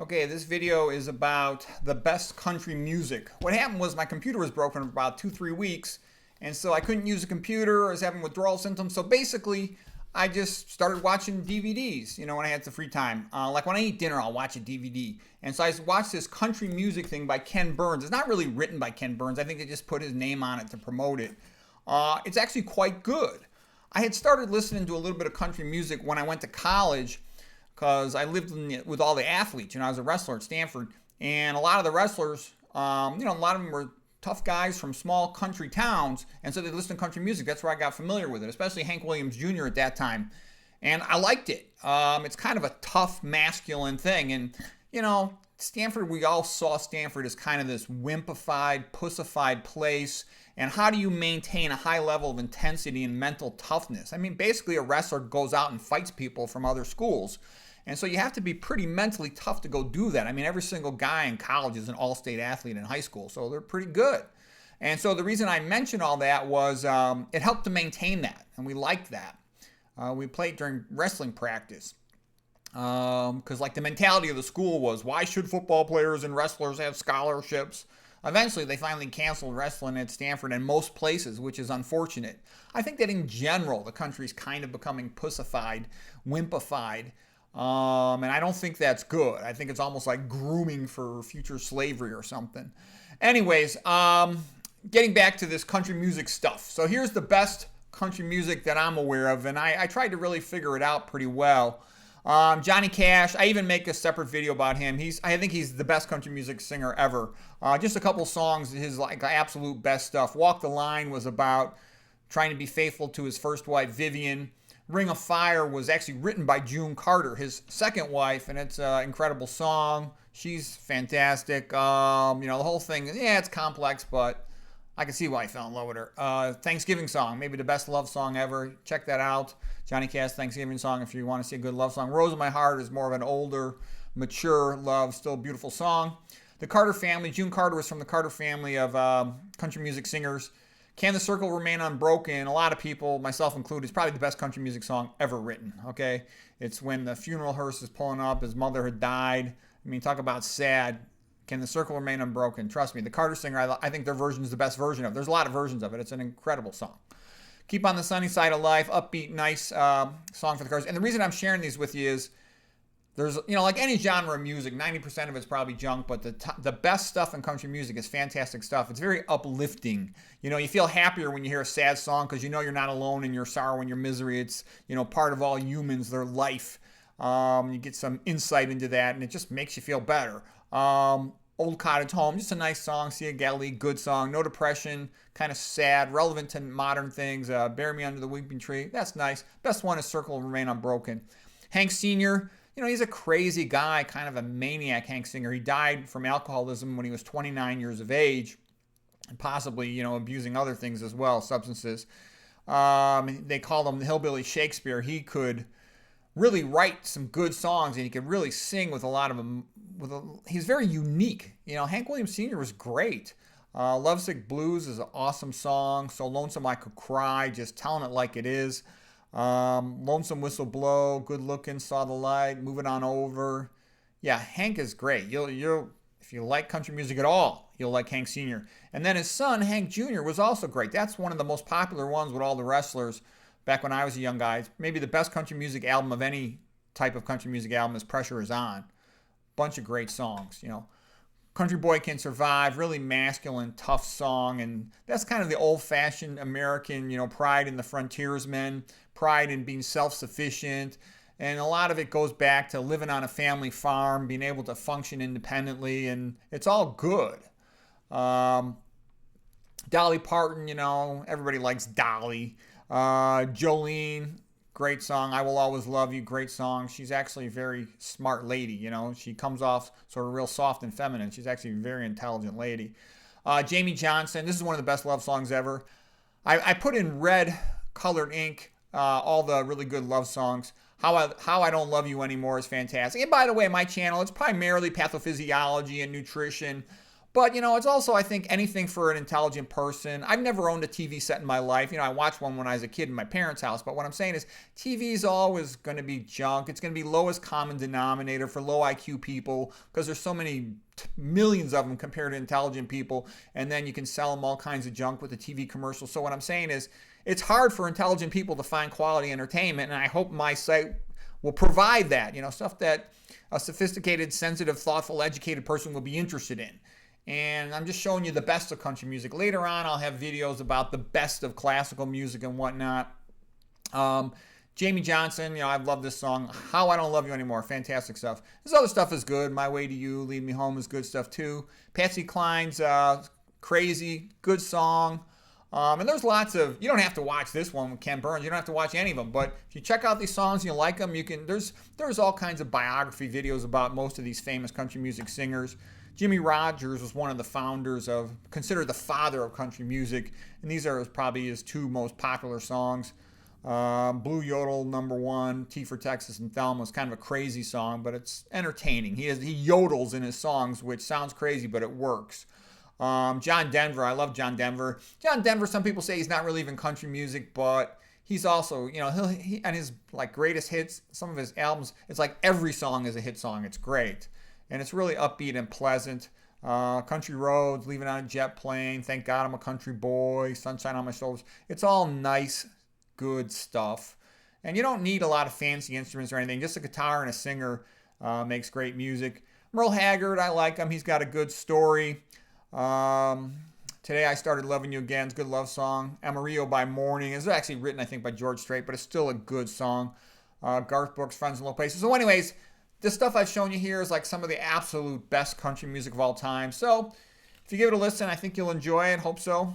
Okay, this video is about the best country music. What happened was my computer was broken for about 2-3 weeks, and so I couldn't use the computer. I was having withdrawal symptoms. So basically, I just started watching DVDs, when I had some free time. Like when I eat dinner, I'll watch a DVD. And so I watched this country music thing by Ken Burns. It's not really written by Ken Burns. I think they just put his name on it to promote it. It's actually quite good. I had started listening to a little bit of country music when I went to college, because I lived with all the athletes. I was a wrestler at Stanford, and a lot of the wrestlers, a lot of them were tough guys from small country towns, and so they listened to country music. That's where I got familiar with it, especially Hank Williams Jr. at that time, and I liked it. It's kind of a tough, masculine thing, and Stanford, we all saw Stanford as kind of this wimpified, pussified place. And how do you maintain a high level of intensity and mental toughness? I mean, basically a wrestler goes out and fights people from other schools. And so you have to be pretty mentally tough to go do that. I mean, every single guy in college is an all-state athlete in high school, so they're pretty good. And so the reason I mentioned all that was it helped to maintain that, and we liked that. We played during wrestling practice. Because the mentality of the school was, why should football players and wrestlers have scholarships? Eventually, they finally canceled wrestling at Stanford and most places, which is unfortunate. I think that in general, the country's kind of becoming pussified, wimpified, and I don't think that's good. I think it's almost like grooming for future slavery or something. Anyways, getting back to this country music stuff. So here's the best country music that I'm aware of, and I tried to really figure it out pretty well. Johnny Cash, I even make a separate video about him. I think he's the best country music singer ever. Just a couple songs, his absolute best stuff. Walk the Line was about trying to be faithful to his first wife, Vivian. Ring of Fire was actually written by June Carter, his second wife, and it's an incredible song. She's fantastic. The whole thing, it's complex, but I can see why I fell in love with her. Thanksgiving song, maybe the best love song ever. Check that out. Johnny Cash Thanksgiving song if you want to see a good love song. Rose of My Heart is more of an older, mature love, still a beautiful song. The Carter family, June Carter was from the Carter family of country music singers. Can the Circle Remain Unbroken? A lot of people, myself included, is probably the best country music song ever written, okay? It's when the funeral hearse is pulling up, his mother had died. I mean, talk about sad. Can the Circle Remain Unbroken? Trust me, the Carter singer, I think their version is the best version of it. There's a lot of versions of it. It's an incredible song. Keep on the Sunny Side of Life, upbeat, nice song for the Carters. And the reason I'm sharing these with you is there's, like any genre of music, 90% of it's probably junk, but the best stuff in country music is fantastic stuff. It's very uplifting. You feel happier when you hear a sad song because you're not alone in your sorrow and your misery. It's, part of all humans, their life. You get some insight into that, and it just makes you feel better. Old Cottage Home, just a nice song. Sia Gelly, good song. No depression, kind of sad, relevant to modern things. Bury Me Under the Weeping Tree, that's nice. Best one is Circle Remain Unbroken. Hank Sr., he's a crazy guy, kind of a maniac, Hank Sr. He died from alcoholism when he was 29 years of age, and possibly, abusing other things as well, substances. They called him the Hillbilly Shakespeare. He could really write some good songs, and he could really sing with a lot of them. He's very unique. Hank Williams Sr. was great. Lovesick Blues is an awesome song. So Lonesome I Could Cry, just telling it like it is. Lonesome Whistle Blow, Good Looking, Saw the Light, Moving On Over. Yeah, Hank is great. You'll if you like country music at all, you'll like Hank Sr. And then his son, Hank Jr., was also great. That's one of the most popular ones with all the wrestlers back when I was a young guy. Maybe the best country music album of any type of country music album is Pressure Is On. Bunch of great songs, Country Boy Can Survive, really masculine, tough song, and that's kind of the old-fashioned American, pride in the frontiersmen, pride in being self-sufficient, and a lot of it goes back to living on a family farm, being able to function independently, and it's all good. Dolly Parton, everybody likes Dolly. Jolene, great song. I Will Always Love You, great song. She's actually a very smart lady, She comes off sort of real soft and feminine. She's actually a very intelligent lady. Jamey Johnson, this is one of the best love songs ever. I put in red colored ink all the really good love songs. How I Don't Love You Anymore is fantastic. And by the way, my channel, it's primarily pathophysiology and nutrition. But, it's also, I think, anything for an intelligent person. I've never owned a TV set in my life. I watched one when I was a kid in my parents' house. But what I'm saying is TV is always going to be junk. It's going to be lowest common denominator for low IQ people because there's so many millions of them compared to intelligent people. And then you can sell them all kinds of junk with the TV commercials. So what I'm saying is it's hard for intelligent people to find quality entertainment. And I hope my site will provide that, stuff that a sophisticated, sensitive, thoughtful, educated person will be interested in. And I'm just showing you the best of country music. Later on, I'll have videos about the best of classical music and whatnot. Jamey Johnson, I love this song. How I Don't Love You Anymore. Fantastic stuff. This other stuff is good. My Way to You, Lead Me Home is good stuff too. Patsy Cline's Crazy, good song. And there's lots of, you don't have to watch this one with Ken Burns. You don't have to watch any of them. But if you check out these songs and you like them, there's all kinds of biography videos about most of these famous country music singers. Jimmie Rodgers was one of the founders considered the father of country music. And these are probably his two most popular songs. Blue Yodel, #1, T for Texas and Thelma is kind of a crazy song, but it's entertaining. He yodels in his songs, which sounds crazy, but it works. John Denver, I love John Denver. John Denver, some people say he's not really even country music, but he's also, he and his greatest hits, some of his albums, it's like every song is a hit song. It's great. And it's really upbeat and pleasant. Country Roads, Leaving on a Jet Plane, Thank God I'm a Country Boy, Sunshine on My Shoulders. It's all nice, good stuff. And you don't need a lot of fancy instruments or anything. Just a guitar and a singer makes great music. Merle Haggard, I like him. He's got a good story. Today I Started Loving You Again. It's a good love song. Amarillo by Morning. It's actually written, I think, by George Strait, but it's still a good song. Garth Brooks, Friends in Low Places. So anyways, this stuff I've shown you here is like some of the absolute best country music of all time. So if you give it a listen, I think you'll enjoy it. Hope so.